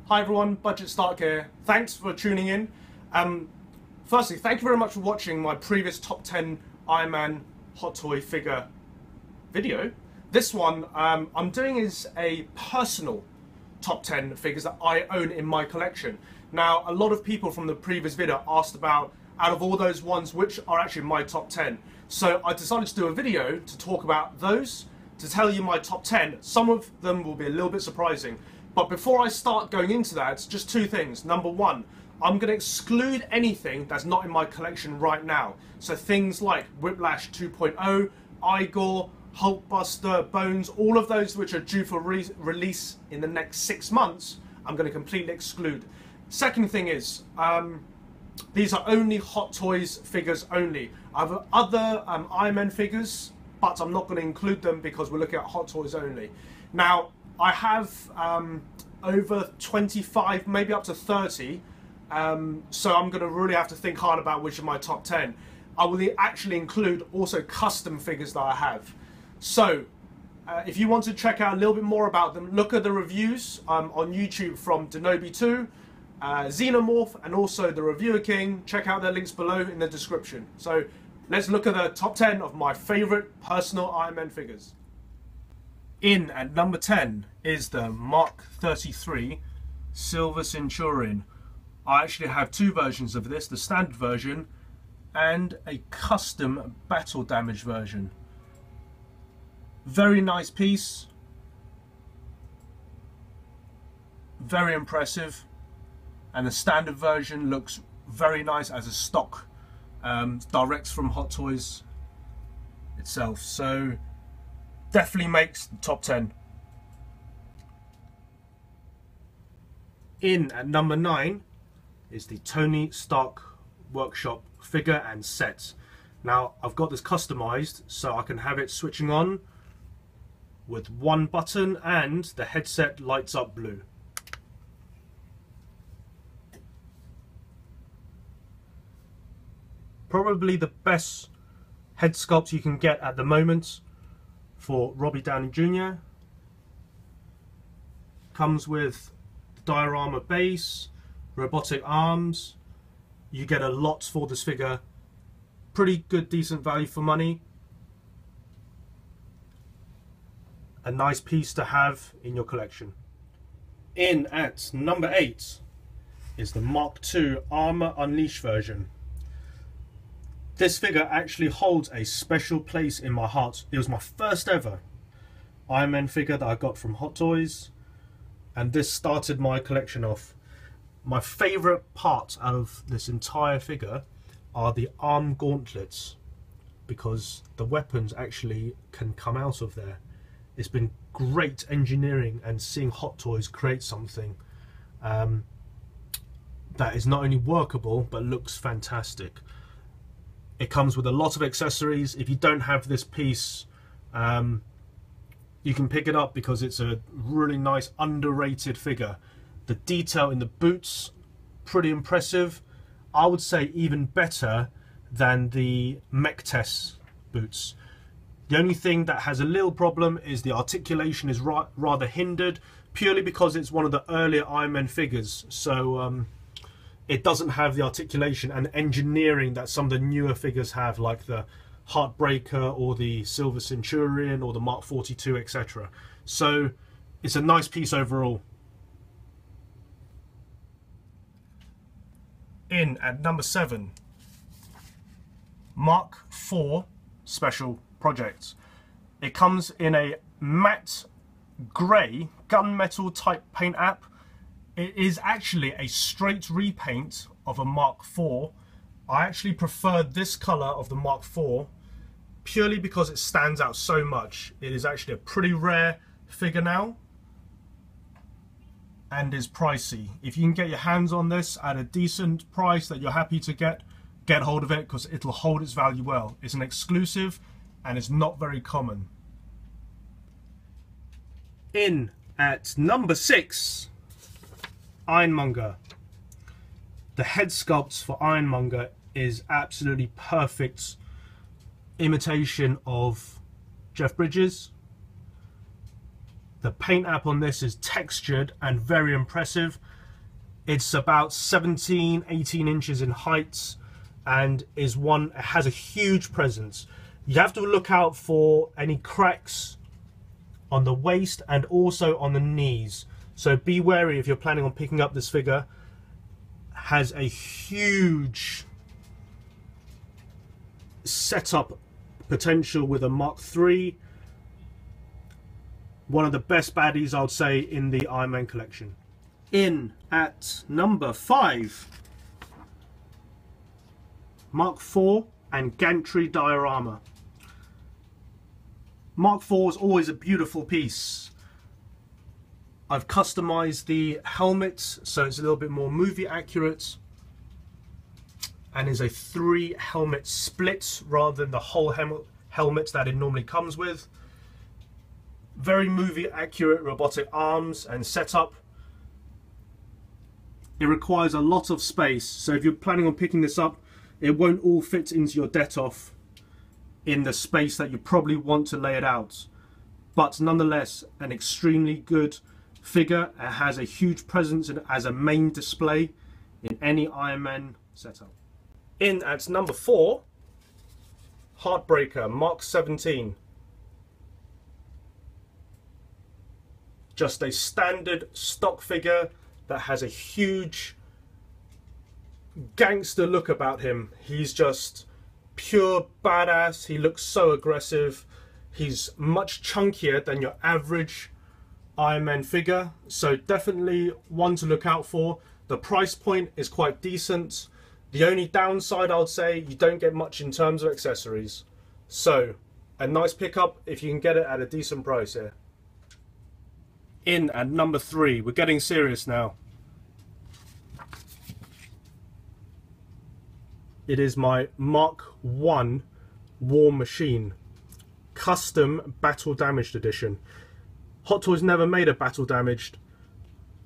Hi everyone, Budget Stark here. Thanks for tuning in. Firstly, thank you very much for watching my previous top 10 Iron Man hot toy figure video. This one I'm doing is a personal top 10 figures that I own in my collection. Now, a lot of people from the previous video asked about, out of all those ones, which are actually my top 10. So I decided to do a video to talk about those, to tell you my top 10. Some of them will be a little bit surprising. But before I start going into that, it's just two things. Number one, I'm going to exclude anything that's not in my collection right now. So things like Whiplash 2.0, Igor, Hulkbuster, Bones, all of those which are due for release in the next 6 months, I'm going to completely exclude. Second thing is, these are only Hot Toys figures only. I have other Iron Man figures, but I'm not going to include them because we're looking at Hot Toys only. Now, I have over 25, maybe up to 30, so I'm going to really have to think hard about which are my top 10. I will actually include also custom figures that I have. So, if you want to check out a little bit more about them, look at the reviews on YouTube from Denobi2, Xenomorph, and also TheReviewer King. Check out their links below in the description. So, let's look at the top 10 of my favourite personal Iron Man figures. In at number 10 is the Mark 33 Silver Centurion. I actually have two versions of this, the standard version and a custom battle damage version. Very nice piece, very impressive, and the standard version looks very nice as a stock, direct from Hot Toys itself. So definitely makes the top 10. In at number 9 is the Tony Stark Workshop figure and set. Now, I've got this customized so I can have it switching on with one button and the headset lights up blue. Probably the best head sculpt you can get at the moment for Robbie Downey Jr. Comes with diorama base, robotic arms. You get a lot for this figure. Pretty good, decent value for money. A nice piece to have in your collection. In at number 8 is the Mark II Armor Unleashed version. This figure actually holds a special place in my heart. It was my first ever Iron Man figure that I got from Hot Toys, and this started my collection off. My favourite part out of this entire figure are the arm gauntlets, because the weapons actually can come out of there. It's been great engineering, and seeing Hot Toys create something that is not only workable but looks fantastic. It comes with a lot of accessories. If you don't have this piece, you can pick it up because it's a really nice underrated figure. The detail in the boots, pretty impressive. I would say even better than the Mech-Test boots. The only thing that has a little problem is the articulation is rather hindered, purely because it's one of the earlier Iron Man figures. So it doesn't have the articulation and engineering that some of the newer figures have, like the Heartbreaker or the Silver Centurion or the Mark 42, etc. So it's a nice piece overall. In at number 7, Mark IV Special Project. It comes in a matte grey gunmetal type paint app. It is actually a straight repaint of a Mark IV. I actually prefer this colour of the Mark IV purely because it stands out so much. It is actually a pretty rare figure now and is pricey. If you can get your hands on this at a decent price that you're happy to get hold of it, because it'll hold its value well. It's an exclusive and it's not very common. In at number 6, Ironmonger. The head sculpt for Ironmonger is absolutely perfect imitation of Jeff Bridges. The paint app on this is textured and very impressive. It's about 17-18 inches in height and has a huge presence. You have to look out for any cracks on the waist and also on the knees. So be wary if you're planning on picking up this figure. Has a huge setup potential with a Mark III. One of the best baddies, I would say, in the Iron Man collection. In at number 5, Mark IV and Gantry diorama. Mark IV is always a beautiful piece. I've customized the helmet so it's a little bit more movie accurate, and is a 3 helmet split rather than the whole helmet that it normally comes with. Very movie accurate robotic arms and setup. It requires a lot of space, so if you're planning on picking this up, it won't all fit into your det-off in the space that you probably want to lay it out. But nonetheless, an extremely good figure. It has a huge presence as a main display in any Iron Man setup. In at number 4, Heartbreaker Mark 17. Just a standard stock figure that has a huge gangster look about him. He's just pure badass. He looks so aggressive. He's much chunkier than your average Iron Man figure, so definitely one to look out for. The price point is quite decent. The only downside, I would say, you don't get much in terms of accessories. So a nice pickup if you can get it at a decent price here. In at number 3, we're getting serious now. It is my Mark I War Machine Custom Battle Damaged Edition. Hot Toys never made a battle damaged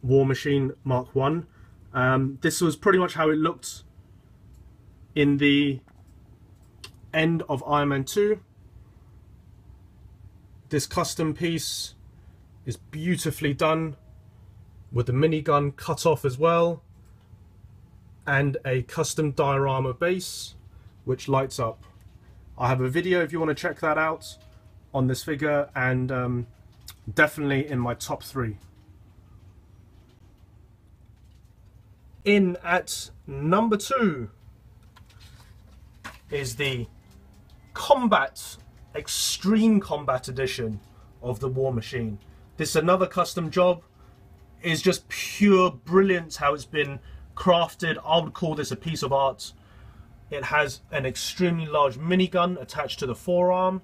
War Machine Mark I. This was pretty much how it looked in the end of Iron Man 2. This custom piece is beautifully done with the minigun cut off as well, and a custom diorama base which lights up. I have a video if you want to check that out on this figure, and definitely in my top 3. In at number 2 is the Extreme Combat Edition of the War Machine. This is another custom job. It's just pure brilliance how it's been crafted. I would call this a piece of art. It has an extremely large minigun attached to the forearm,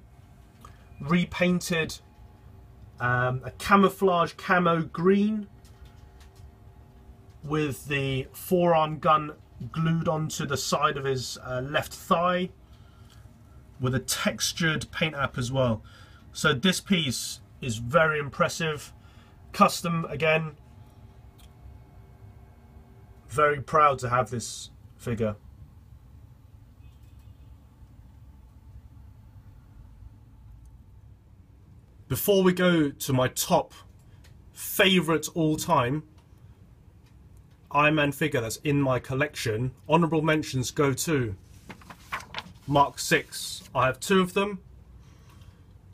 repainted a camouflage camo green with the forearm gun glued onto the side of his left thigh, with a textured paint app as well. So this piece is very impressive. Custom again. Very proud to have this figure. Before we go to my top favourite all-time Iron Man figure that's in my collection, honourable mentions go to Mark VI. I have 2 of them.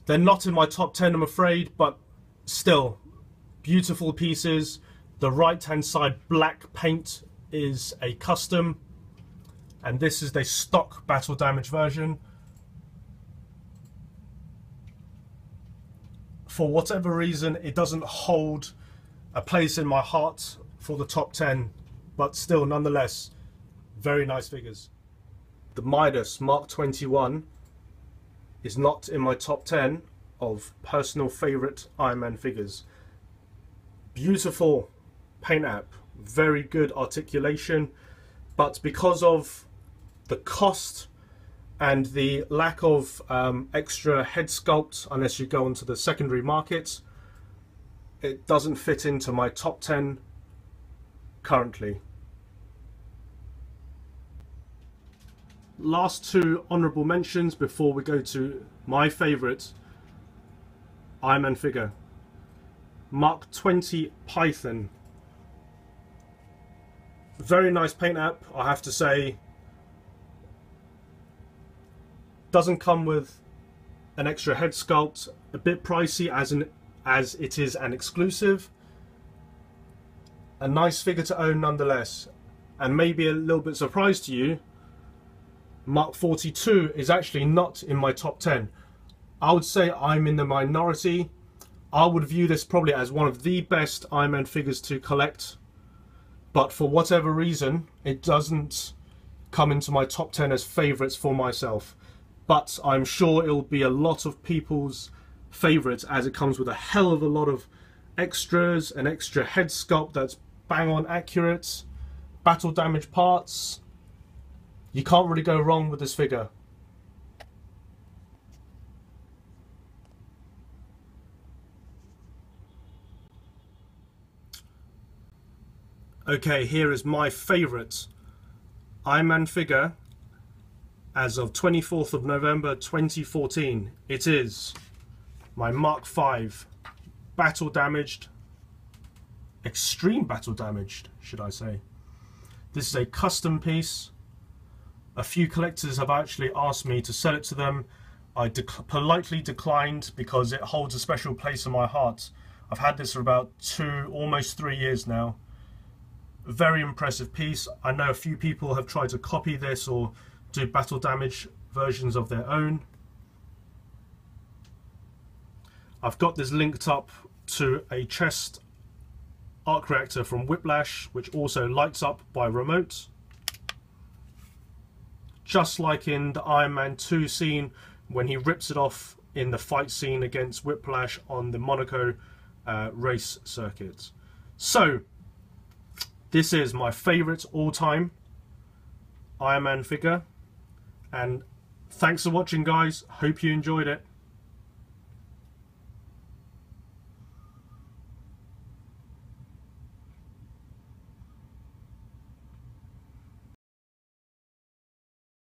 They're not in my top 10, I'm afraid, but still beautiful pieces. The right hand side black paint is a custom, and this is the stock battle damage version. For whatever reason, it doesn't hold a place in my heart for the top 10, but still nonetheless very nice figures. The Midas Mark 21 is not in my top 10 of personal favourite Iron Man figures. Beautiful paint app, very good articulation, but because of the cost and the lack of extra head sculpt, unless you go onto the secondary market, it doesn't fit into my top 10 currently. Last 2 honourable mentions before we go to my favourite Iron Man figure. Mark 20 Python. Very nice paint app, I have to say. Doesn't come with an extra head sculpt, a bit pricey as it is an exclusive. A nice figure to own nonetheless, and maybe a little bit surprised to you, Mark 42 is actually not in my top 10. I would say I'm in the minority. I would view this probably as one of the best Iron Man figures to collect, but for whatever reason it doesn't come into my top 10 as favourites for myself. But I'm sure it'll be a lot of people's favourites, as it comes with a hell of a lot of extras, an extra head sculpt that's bang on accurate, battle damage parts. You can't really go wrong with this figure. Okay, here is my favourite Iron Man figure as of 24th of November 2014. It is my Mark 5 battle damaged, extreme battle damaged, should I say. This is a custom piece. A few collectors have actually asked me to sell it to them. I politely declined because it holds a special place in my heart. I've had this for about almost 3 years now. Very impressive piece. I know a few people have tried to copy this or do battle damage versions of their own. I've got this linked up to a chest arc reactor from Whiplash, which also lights up by remote. Just like in the Iron Man 2 scene when he rips it off in the fight scene against Whiplash on the Monaco race circuit. So, this is my favourite all-time Iron Man figure. And thanks for watching, guys. Hope you enjoyed it.